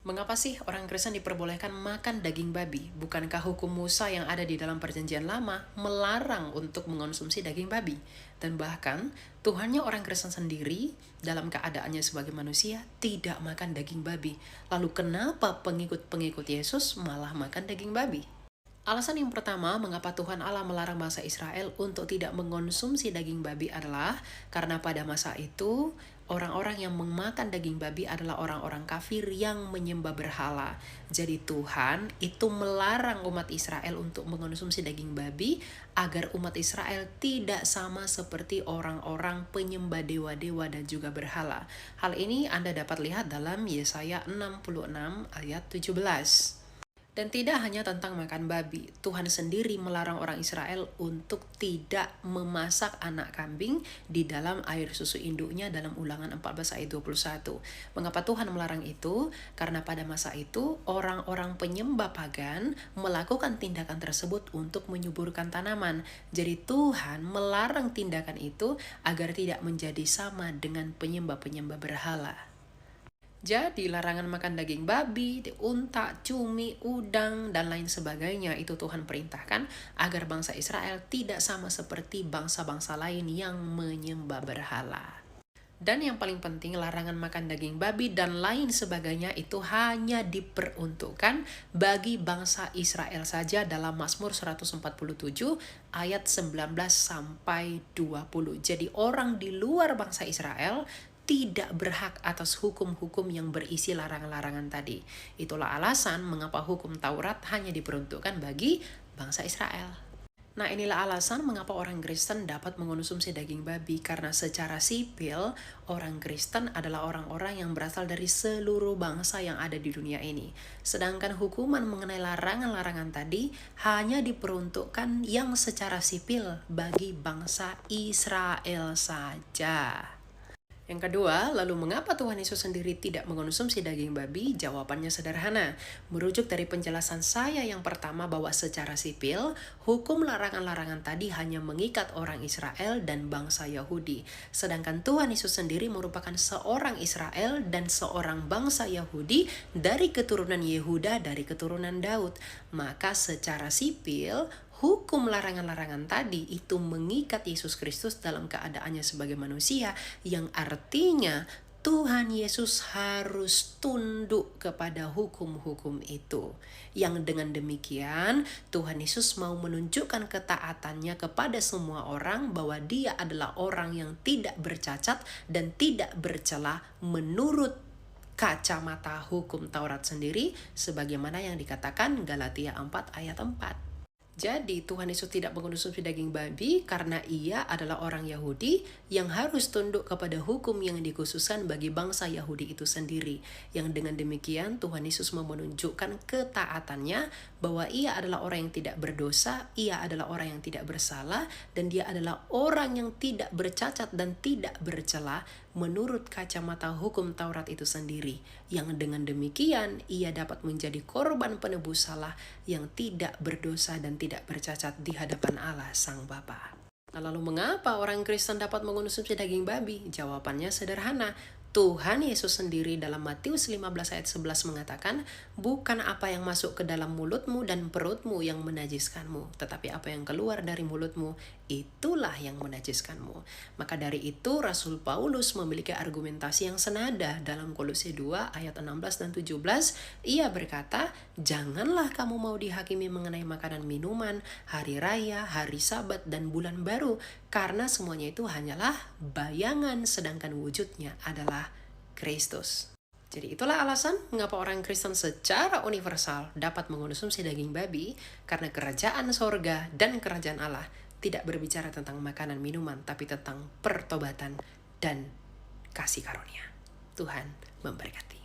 Mengapa sih orang Kristen diperbolehkan makan daging babi? Bukankah hukum Musa yang ada di dalam Perjanjian Lama melarang untuk mengonsumsi daging babi? Dan bahkan Tuhannya orang Kristen sendiri dalam keadaannya sebagai manusia tidak makan daging babi. Lalu kenapa pengikut-pengikut Yesus malah makan daging babi? Alasan yang pertama, mengapa Tuhan Allah melarang bangsa Israel untuk tidak mengonsumsi daging babi adalah karena pada masa itu, orang-orang yang memakan daging babi adalah orang-orang kafir yang menyembah berhala. Jadi Tuhan itu melarang umat Israel untuk mengonsumsi daging babi agar umat Israel tidak sama seperti orang-orang penyembah dewa-dewa dan juga berhala. Hal ini Anda dapat lihat dalam Yesaya 66 ayat 17. Dan tidak hanya tentang makan babi, Tuhan sendiri melarang orang Israel untuk tidak memasak anak kambing di dalam air susu induknya dalam Ulangan 14 ayat 21. Mengapa Tuhan melarang itu? Karena pada masa itu orang-orang penyembah pagan melakukan tindakan tersebut untuk menyuburkan tanaman. Jadi Tuhan melarang tindakan itu agar tidak menjadi sama dengan penyembah-penyembah berhala. Jadi larangan makan daging babi, unta, cumi, udang, dan lain sebagainya itu Tuhan perintahkan agar bangsa Israel tidak sama seperti bangsa-bangsa lain yang menyembah berhala. Dan yang paling penting, larangan makan daging babi dan lain sebagainya itu hanya diperuntukkan bagi bangsa Israel saja dalam Mazmur 147 ayat 19 sampai 20. Jadi orang di luar bangsa Israel tidak berhak atas hukum-hukum yang berisi larangan-larangan tadi. Itulah alasan mengapa hukum Taurat hanya diperuntukkan bagi bangsa Israel. Nah, inilah alasan mengapa orang Kristen dapat mengonsumsi daging babi, karena secara sipil orang Kristen adalah orang-orang yang berasal dari seluruh bangsa yang ada di dunia ini. Sedangkan hukuman mengenai larangan-larangan tadi hanya diperuntukkan yang secara sipil bagi bangsa Israel saja. Yang kedua, lalu mengapa Tuhan Yesus sendiri tidak mengonsumsi daging babi? Jawabannya sederhana. Merujuk dari penjelasan saya yang pertama bahwa secara sipil, hukum larangan-larangan tadi hanya mengikat orang Israel dan bangsa Yahudi. Sedangkan Tuhan Yesus sendiri merupakan seorang Israel dan seorang bangsa Yahudi dari keturunan Yehuda, dari keturunan Daud. Maka secara sipil, hukum larangan-larangan tadi itu mengikat Yesus Kristus dalam keadaannya sebagai manusia, yang artinya Tuhan Yesus harus tunduk kepada hukum-hukum itu. Yang dengan demikian Tuhan Yesus mau menunjukkan ketaatannya kepada semua orang bahwa dia adalah orang yang tidak bercacat dan tidak bercela menurut kacamata hukum Taurat sendiri, sebagaimana yang dikatakan Galatia 4 ayat 4. Jadi Tuhan Yesus tidak mengonsumsi daging babi karena ia adalah orang Yahudi yang harus tunduk kepada hukum yang dikhususkan bagi bangsa Yahudi itu sendiri. Yang dengan demikian Tuhan Yesus mau menunjukkan ketaatannya bahwa ia adalah orang yang tidak berdosa, ia adalah orang yang tidak bersalah, dan dia adalah orang yang tidak bercacat dan tidak bercela menurut kacamata hukum Taurat itu sendiri. Yang dengan demikian ia dapat menjadi korban penebus salah yang tidak berdosa dan tidak bercacat di hadapan Allah Sang Bapa. Nah, lalu mengapa orang Kristen dapat mengonsumsi daging babi? Jawabannya sederhana. Tuhan Yesus sendiri dalam Matius 15 ayat 11 mengatakan, bukan apa yang masuk ke dalam mulutmu dan perutmu yang menajiskanmu, tetapi apa yang keluar dari mulutmu, itulah yang menajiskanmu. Maka dari itu Rasul Paulus memiliki argumentasi yang senada dalam Kolose 2 ayat 16 dan 17. Ia berkata, janganlah kamu mau dihakimi mengenai makanan minuman, hari raya, hari sabat, dan bulan baru, karena semuanya itu hanyalah bayangan, sedangkan wujudnya adalah Kristus. Jadi itulah alasan mengapa orang Kristen secara universal dapat mengonsumsi daging babi, karena kerajaan sorga dan kerajaan Allah tidak berbicara tentang makanan minuman, tapi tentang pertobatan dan kasih karunia. Tuhan memberkati.